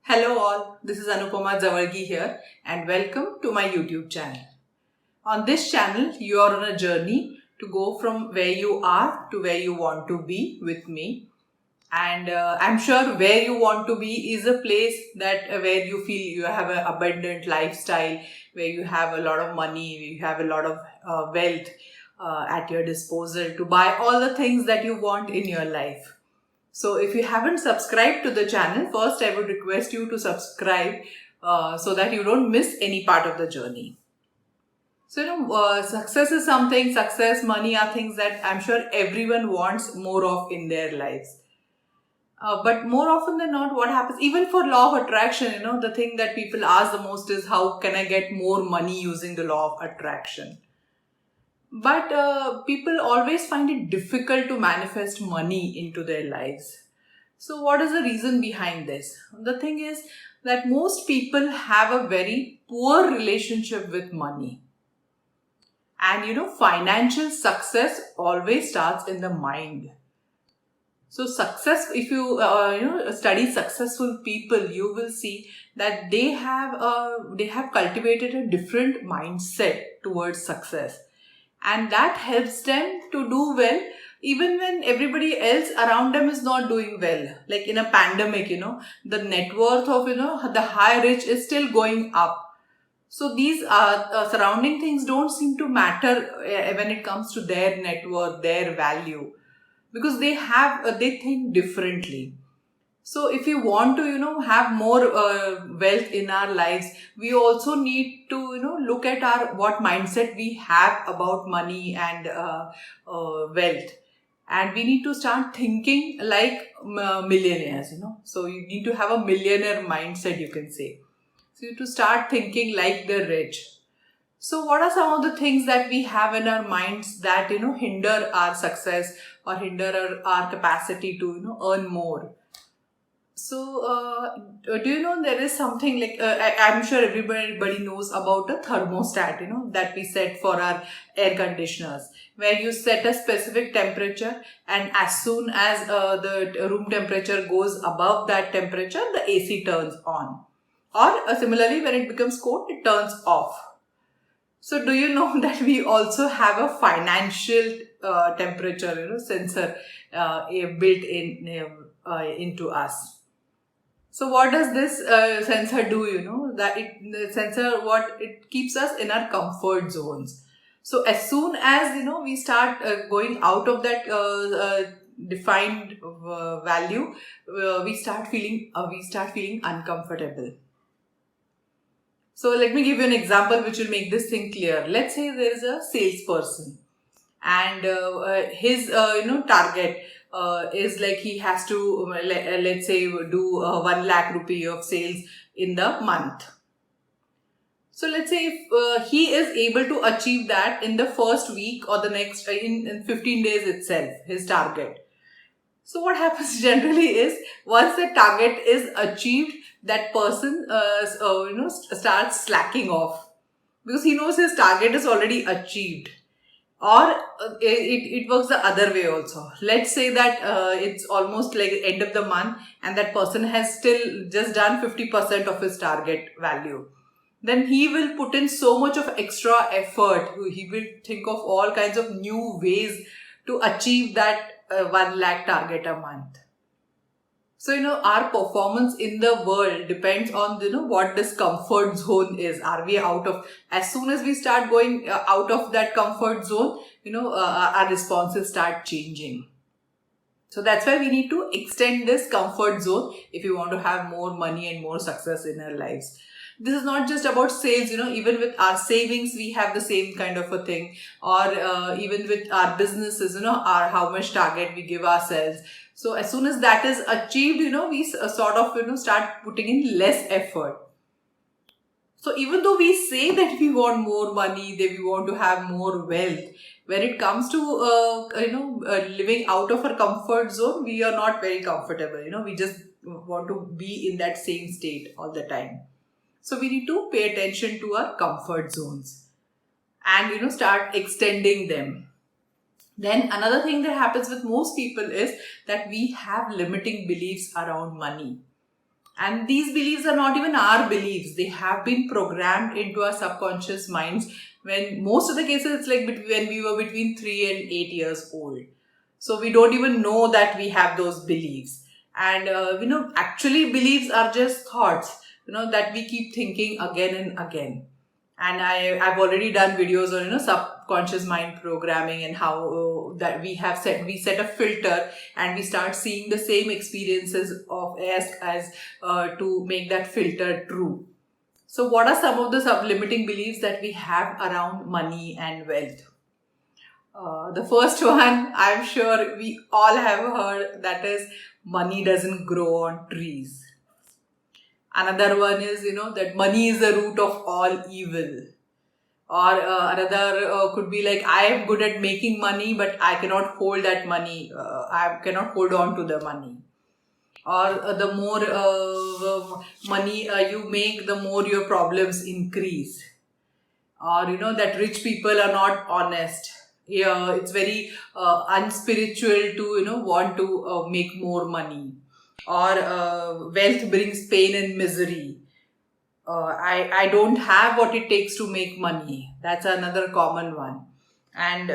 Hello all, this is Anupama Zawargi here and welcome to my YouTube channel. On this channel, you are on a journey to go from where you are to where you want to be with me. And I'm sure where you want to be is a place that where you feel you have an abundant lifestyle, where you have a lot of money, you have a lot of wealth at your disposal to buy all the things that you want in your life. So if you haven't subscribed to the channel, first I would request you to subscribe so that you don't miss any part of the journey. So, success is something, success, money are things that I'm sure everyone wants more of in their lives. But more often than not, what happens, even for law of attraction, the thing that people ask the most is how can I get more money using the law of attraction? But people always find it difficult to manifest money into their lives. So what is the reason behind this? The thing is that most people have a very poor relationship with money. And financial success always starts in the mind. So success, if you study successful people, you will see that they have cultivated a different mindset towards success. And that helps them to do well even when everybody else around them is not doing well. Like in a pandemic, the net worth of, the high rich is still going up. So these surrounding things don't seem to matter when it comes to their net worth, their value, because they think differently. So if you want to, have more wealth in our lives, we also need to, look at what mindset we have about money and wealth. And we need to start thinking like millionaires, So you need to have a millionaire mindset, you can say. So you have to start thinking like the rich. So what are some of the things that we have in our minds that, hinder our success or hinder our capacity to, earn more? So, do you know there is something like I'm sure everybody knows about a thermostat, that we set for our air conditioners, where you set a specific temperature, and as soon as the room temperature goes above that temperature, the AC turns on. Or similarly, when it becomes cold, it turns off. So, do you know that we also have a financial temperature, sensor built into us? So what does this sensor do? The sensor, what it keeps us in our comfort zones. So as soon as we start going out of that defined value, we start feeling uncomfortable. So let me give you an example which will make this thing clear. Let's say there is a salesperson, and his target is like he has to let's say do 1 lakh rupee of sales in the month. So let's say if he is able to achieve that in the first week or the next in 15 days itself, his target. So what happens generally is once the target is achieved, that person starts slacking off because he knows his target is already achieved. Or it works the other way also. Let's say that it's almost like end of the month and that person has still just done 50% of his target value. Then he will put in so much of extra effort. He will think of all kinds of new ways to achieve that 1 lakh target a month. So, our performance in the world depends on, what this comfort zone is. Are we as soon as we start going out of that comfort zone, our responses start changing. So that's why we need to extend this comfort zone if we want to have more money and more success in our lives. This is not just about sales, even with our savings, we have the same kind of a thing. Or even with our businesses, how much target we give ourselves. So as soon as that is achieved, we sort of, start putting in less effort. So even though we say that we want more money, that we want to have more wealth, when it comes to, living out of our comfort zone, we are not very comfortable. We just want to be in that same state all the time. So we need to pay attention to our comfort zones and, start extending them. Then another thing that happens with most people is that we have limiting beliefs around money. And these beliefs are not even our beliefs. They have been programmed into our subconscious minds when most of the cases it's like when we were between 3 and 8 years old. So we don't even know that we have those beliefs. And, actually beliefs are just thoughts, that we keep thinking again and again. And I've already done videos on subconscious mind programming and how that we set a filter and we start seeing the same experiences of as to make that filter true. So what are some of the limiting beliefs that we have around money and wealth? The first one, I'm sure we all have heard, that is money doesn't grow on trees. Another one is, that money is the root of all evil. Or another could be like, I am good at making money, but I cannot hold that money. I cannot hold on to the money. Or the more money you make, the more your problems increase. Or, that rich people are not honest. Yeah, it's very unspiritual to, want to make more money. Or wealth brings pain and misery. I don't have what it takes to make money. That's another common one. And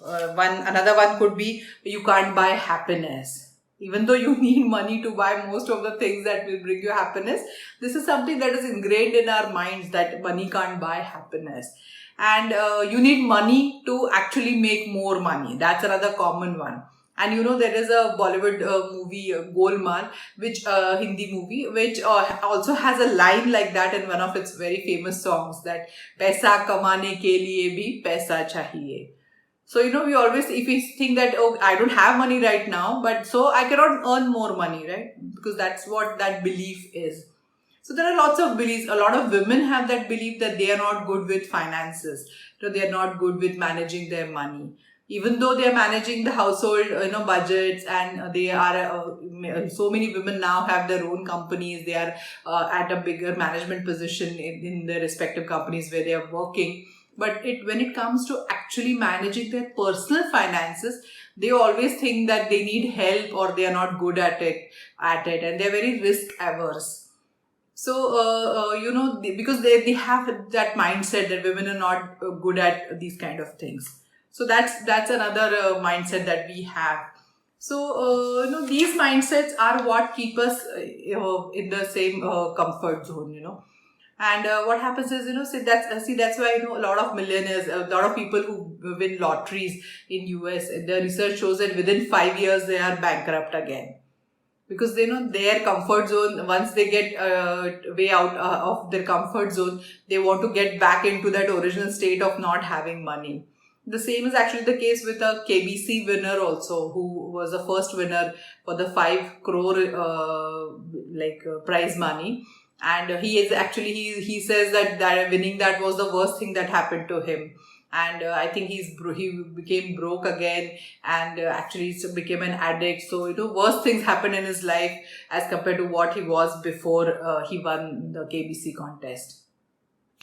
another one could be, you can't buy happiness. Even though you need money to buy most of the things that will bring you happiness, this is something that is ingrained in our minds, that money can't buy happiness. And you need money to actually make more money. That's another common one. And there is a Bollywood movie, Golmaal, which Hindi movie, which also has a line like that in one of its very famous songs, that "Paisa kamane ke liye bhi paisa chahiye." So, we always, if we think that, oh, I don't have money right now, but so I cannot earn more money, right? Because that's what that belief is. So there are lots of beliefs. A lot of women have that belief that they are not good with finances. They are not good with managing their money. Even though they are managing the household, budgets, and they are, so many women now have their own companies. They are at a bigger management position in their respective companies where they are working. But when it comes to actually managing their personal finances, they always think that they need help or they are not good at it, and they're very risk averse. So, because they have that mindset that women are not good at these kind of things. So that's another mindset that we have. So, these mindsets are what keep us in the same comfort zone. And what happens is, that's why, a lot of millionaires, a lot of people who win lotteries in US, the research shows that within 5 years they are bankrupt again. Because they know their comfort zone, once they get way out of their comfort zone, they want to get back into that original state of not having money. The same is actually the case with a KBC winner also, who was the first winner for the 5 crore prize money. And he says that winning that was the worst thing that happened to him. And I think he became broke again, and actually became an addict. So, worse things happened in his life as compared to what he was before he won the KBC contest.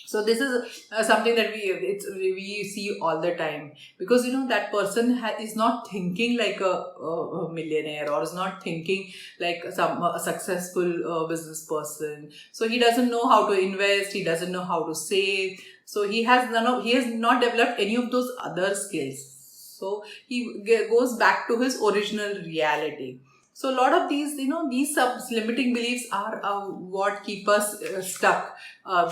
So this is something that we see all the time, because that person is not thinking like a millionaire, or is not thinking like a successful business person. So he doesn't know how to invest, he doesn't know how to save. So he has not developed any of those other skills. So he goes back to his original reality. So a lot of these, these limiting beliefs are what keep us stuck.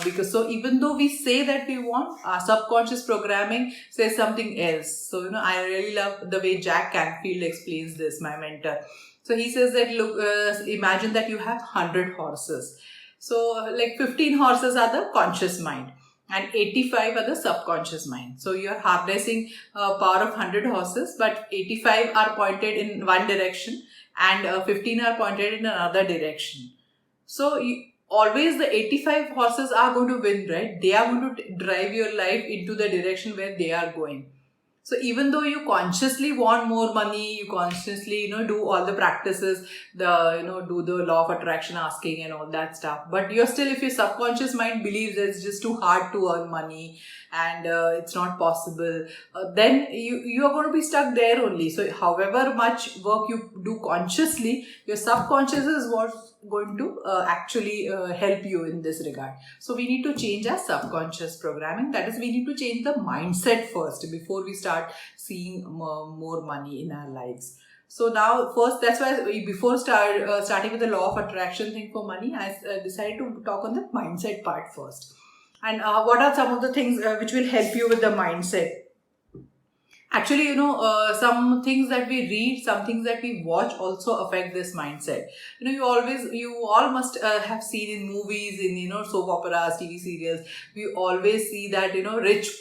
Because so even though we say that we want, our subconscious programming says something else. So, I really love the way Jack Canfield explains this, my mentor. So he says that, look, imagine that you have 100 horses. So 15 horses are the conscious mind, and 85 are the subconscious mind. So you are harnessing power of 100 horses, but 85 are pointed in one direction, and 15 are pointed in another direction. So always the 85 horses are going to win, right? They are going to drive your life into the direction where they are going. So even though you consciously want more money, you consciously, do all the practices, do the law of attraction asking and all that stuff. But you're still, if your subconscious mind believes that it's just too hard to earn money and it's not possible, then you are going to be stuck there only. So however much work you do consciously, your subconscious is what's going to actually help you in this regard. So we need to change our subconscious programming. That is, we need to change the mindset first before we start seeing more money in our lives. So now, first, that's why before starting with the law of attraction thing for money, I decided to talk on the mindset part first. And what are some of the things which will help you with the mindset? Actually, some things that we read, some things that we watch also affect this mindset. You all must have seen in movies, in, soap operas, TV serials, we always see that, rich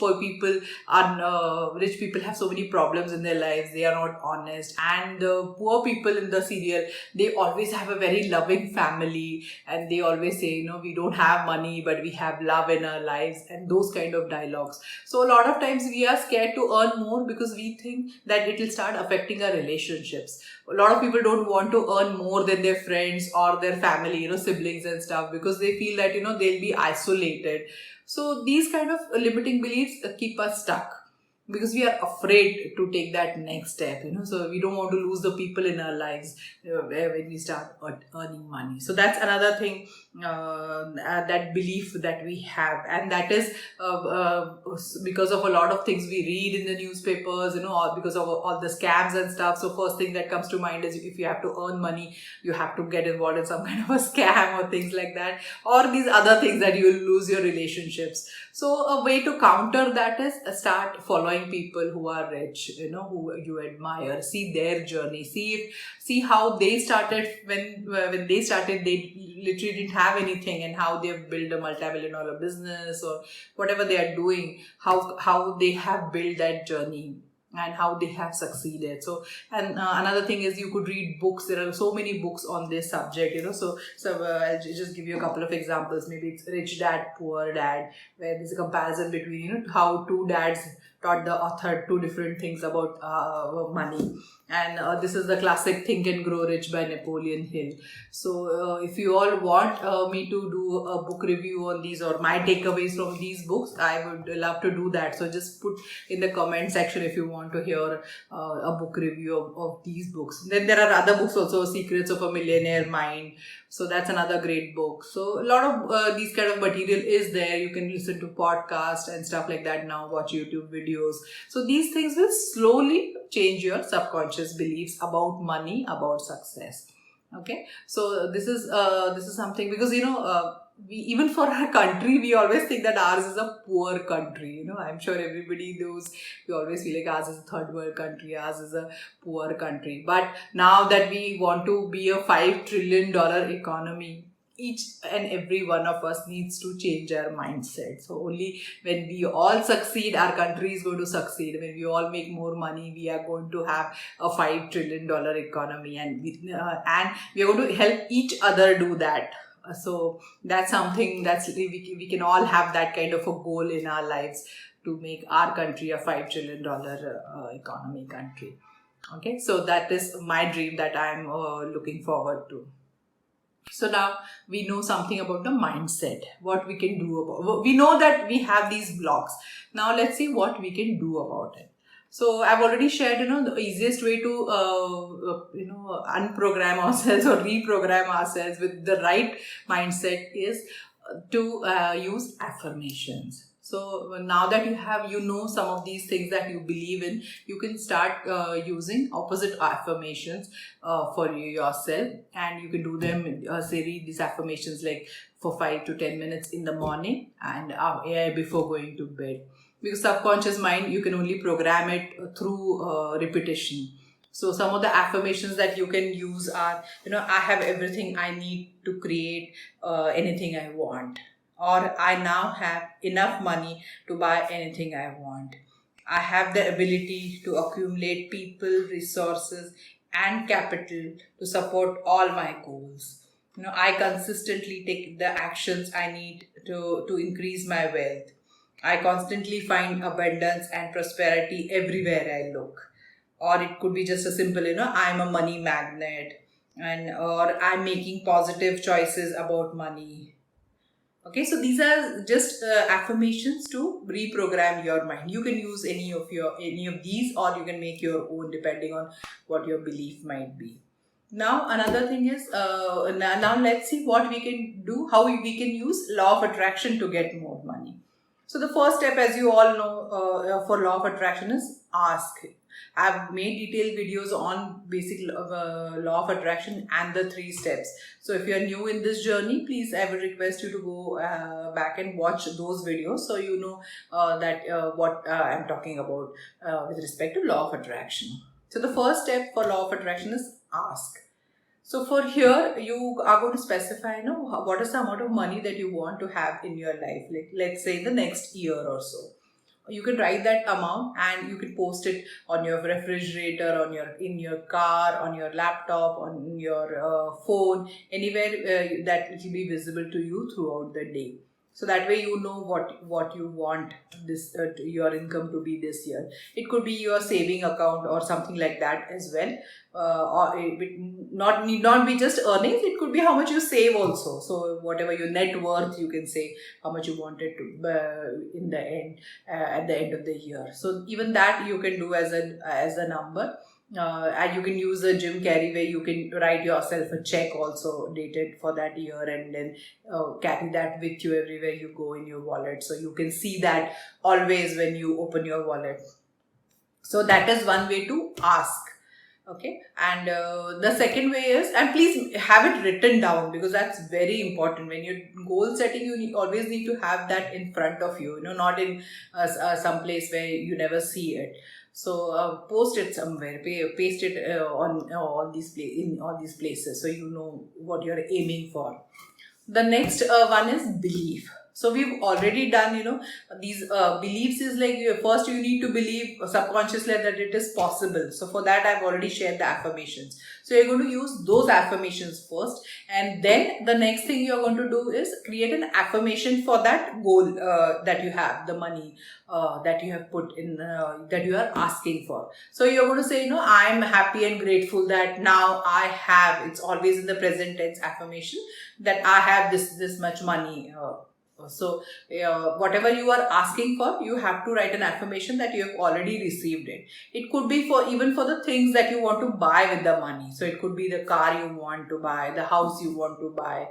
people have so many problems in their lives. They are not honest. And the poor people in the serial, they always have a very loving family. And they always say, we don't have money, but we have love in our lives, and those kind of dialogues. So a lot of times we are scared to earn more because we think that it will start affecting our relationships. A lot of people don't want to earn more than their friends or their family, siblings and stuff, because they feel that, they'll be isolated. So these kind of limiting beliefs keep us stuck, because we are afraid to take that next step, so we don't want to lose the people in our lives when we start earning money. So that's another thing, that belief that we have, and that is because of a lot of things we read in the newspapers, or because of all the scams and stuff. So first thing that comes to mind is, if you have to earn money, you have to get involved in some kind of a scam or things like that, or these other things that you will lose your relationships. So a way to counter that is start following people who are rich, who you admire. See their journey. See how they started. When they started, they literally didn't have anything, and how they've built a multi-million-dollar business, or whatever they are doing. How they have built that journey, and how they have succeeded. So, and another thing is, you could read books. There are so many books on this subject, So I'll just give you a couple of examples. Maybe it's Rich Dad, Poor Dad, where there's a comparison between, how two dads taught the author two different things about money. And this is the classic Think and Grow Rich by Napoleon Hill. So if you all want me to do a book review on these, or my takeaways from these books, I would love to do that. So just put in the comment section if you want to hear a book review of these books. Then there are other books also, Secrets of a Millionaire Mind. So that's another great book. So a lot of these kind of material is there. You can listen to podcasts and stuff like that now, watch YouTube videos. So these things will slowly change your subconscious beliefs about money, about success. Okay. So this is something, because, we, even for our country, we always think that ours is a poor country. I'm sure everybody knows, we always feel like ours is a third world country, ours is a poor country. But now that we want to be a $5 trillion economy, each and every one of us needs to change our mindset. So only when we all succeed, our country is going to succeed. When we all make more money, we are going to have a $5 trillion economy, and we are going to help each other do that. So that's something that's we can all have that kind of a goal in our lives, to make our country a $5 trillion economy country. Okay, so that is my dream that I'm looking forward to. So now we know something about the mindset, what we can do about. We know that we have these blocks. Now let's see what we can do about it. So I've already shared, the easiest way to, unprogram ourselves or reprogram ourselves with the right mindset is to use affirmations. So now that you know some of these things that you believe in, you can start using opposite affirmations for yourself, and you can do them, say read these affirmations like for 5 to 10 minutes in the morning and before going to bed. Because subconscious mind, you can only program it through repetition. So some of the affirmations that you can use are, I have everything I need to create anything I want. Or I now have enough money to buy anything I want. I have the ability to accumulate people, resources, and capital to support all my goals. I consistently take the actions I need to increase my wealth. I constantly find abundance and prosperity everywhere I look. Or it could be just a simple, I'm a money magnet, and or I'm making positive choices about money. Okay, so these are just affirmations to reprogram your mind. You can use any of these, or you can make your own depending on what your belief might be. Now another thing is, now let's see what we can do, how we can use law of attraction to get more money. So the first step, as you all know, for law of attraction is ask. I've made detailed videos on basic law of attraction and the 3 steps. So if you are new in this journey, please, I would request you to go back and watch those videos, so you know that what I'm talking about with respect to law of attraction. So the first step for law of attraction is ask. So for here, you are going to specify, what is the amount of money that you want to have in your life. Like, let's say the next year or so. You can write that amount and you can post it on your refrigerator, in your car, on your laptop, on your phone, anywhere that it will be visible to you throughout the day. So that way you know what you want this your income to be this year. It could be your saving account or something like that as well. Or it need not be just earnings. It could be how much you save also. So whatever your net worth, you can say how much you wanted to in the end at the end of the year. So even that you can do as a number. And you can use the Jim Carrey, where you can write yourself a check also dated for that year, and then carry that with you everywhere you go in your wallet, so you can see that always when you open your wallet. So that is one way to ask. Okay, and the second way is, and please have it written down, because that's very important. When you're goal setting, always need to have that in front of you, not in some place where you never see it. So post it somewhere, paste it on all in all these places, so you know what you're aiming for. The next one is belief. So we've already done, these beliefs is like, first you need to believe subconsciously that it is possible. So for that, I've already shared the affirmations. So you're going to use those affirmations first, and then the next thing you're going to do is create an affirmation for that goal that you have, the money that you have put in, that you are asking for. So you're going to say, I'm happy and grateful that now I have, it's always in the present tense affirmation, that I have this much money. So whatever you are asking for, you have to write an affirmation that you have already received it. It could be even for the things that you want to buy with the money. So it could be the car you want to buy, the house you want to buy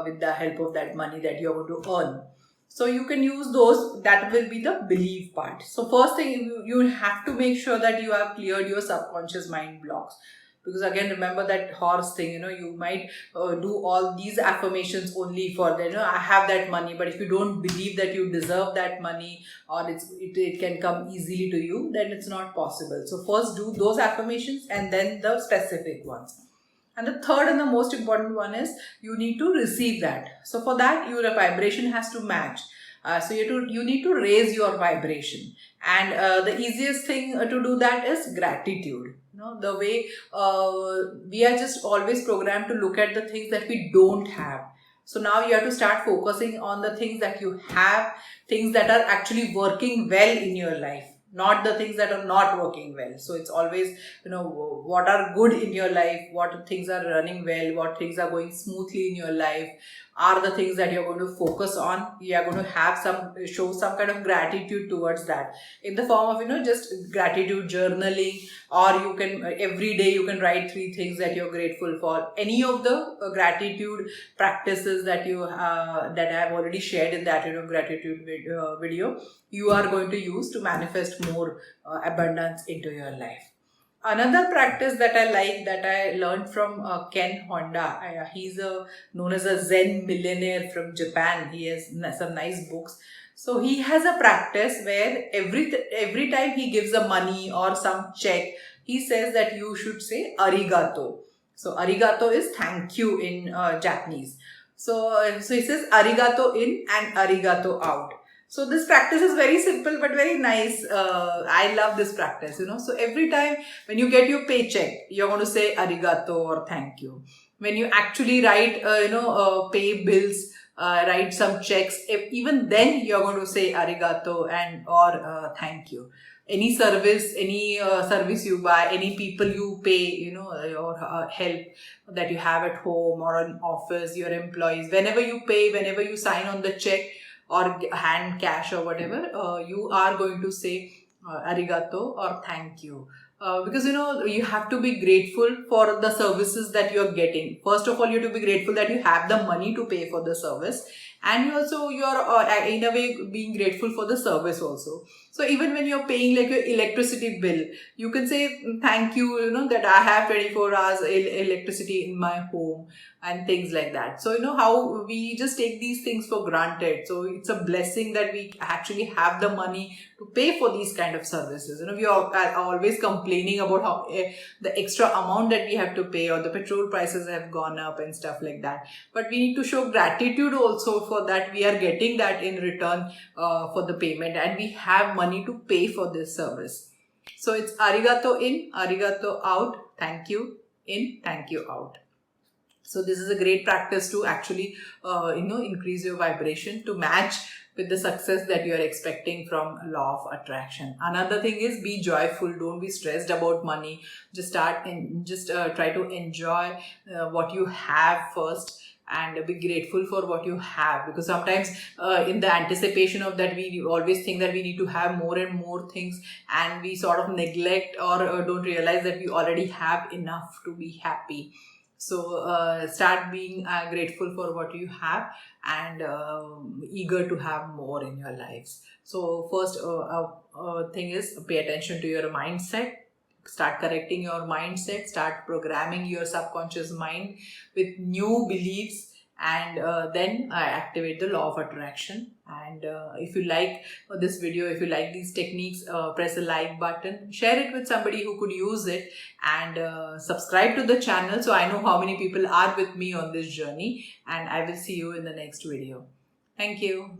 with the help of that money that you are going to earn. So you can use those. That will be the belief part. So first thing, you have to make sure that you have cleared your subconscious mind blocks. Because again, remember that horse thing, you might do all these affirmations only for that, I have that money, but if you don't believe that you deserve that money, or it can come easily to you, then it's not possible. So first do those affirmations and then the specific ones. And the third and the most important one is, you need to receive that. So for that, your vibration has to match. So you need to raise your vibration. And the easiest thing to do that is gratitude. The way we are just always programmed to look at the things that we don't have. So now you have to start focusing on the things that you have, things that are actually working well in your life, not the things that are not working well. So it's always, what are good in your life, what things are running well, what things are going smoothly in your life, are the things that you're going to focus on. You are going to show some kind of gratitude towards that in the form of, just gratitude journaling, or you can, every day you can write 3 things that you're grateful for. Any of the gratitude practices that that I have already shared in that, gratitude video, you are going to use to manifest more abundance into your life. Another practice that I like, that I learned from Ken Honda. He's known as a Zen millionaire from Japan. He has some nice books. So he has a practice where every time he gives a money or some check, he says that you should say arigato. So arigato is thank you in Japanese. So he says arigato in and arigato out. So this practice is very simple but very nice. I love this practice, So every time when you get your paycheck, you're going to say arigato or thank you. When you actually write, pay bills write some checks. Even then you're going to say arigato and or thank you. Any service you buy, any people you pay, your help that you have at home or in office, your employees, whenever you pay, whenever you sign on the check or hand cash or whatever, you are going to say arigato or thank you. Because you have to be grateful for the services that you are getting. First of all, you have to be grateful that you have the money to pay for the service, and you are in a way being grateful for the service also. So even when you're paying like your electricity bill, you can say thank you, that I have 24 hours electricity in my home and things like that. So how we just take these things for granted. So it's a blessing that we actually have the money to pay for these kind of services. We are always complaining about how the extra amount that we have to pay, or the petrol prices have gone up and stuff like that. But we need to show gratitude also for that we are getting that in return for the payment, and we have money to pay for this service. So it's arigato in, arigato out, thank you in, thank you out. So this is a great practice to actually increase your vibration to match with the success that you are expecting from law of attraction. Another thing is be joyful. Don't be stressed about money. Just try to enjoy what you have first, and be grateful for what you have, because sometimes in the anticipation of that, we always think that we need to have more and more things, and we sort of neglect or don't realize that we already have enough to be happy. So start being grateful for what you have, and eager to have more in your lives. So first thing is pay attention to your mindset. Start correcting your mindset. Start programming your subconscious mind with new beliefs, and then activate the law of attraction. And if you like this video, if you like these techniques, press the like button, share it with somebody who could use it, and subscribe to the channel so I know how many people are with me on this journey. And I will see you in the next video. Thank you.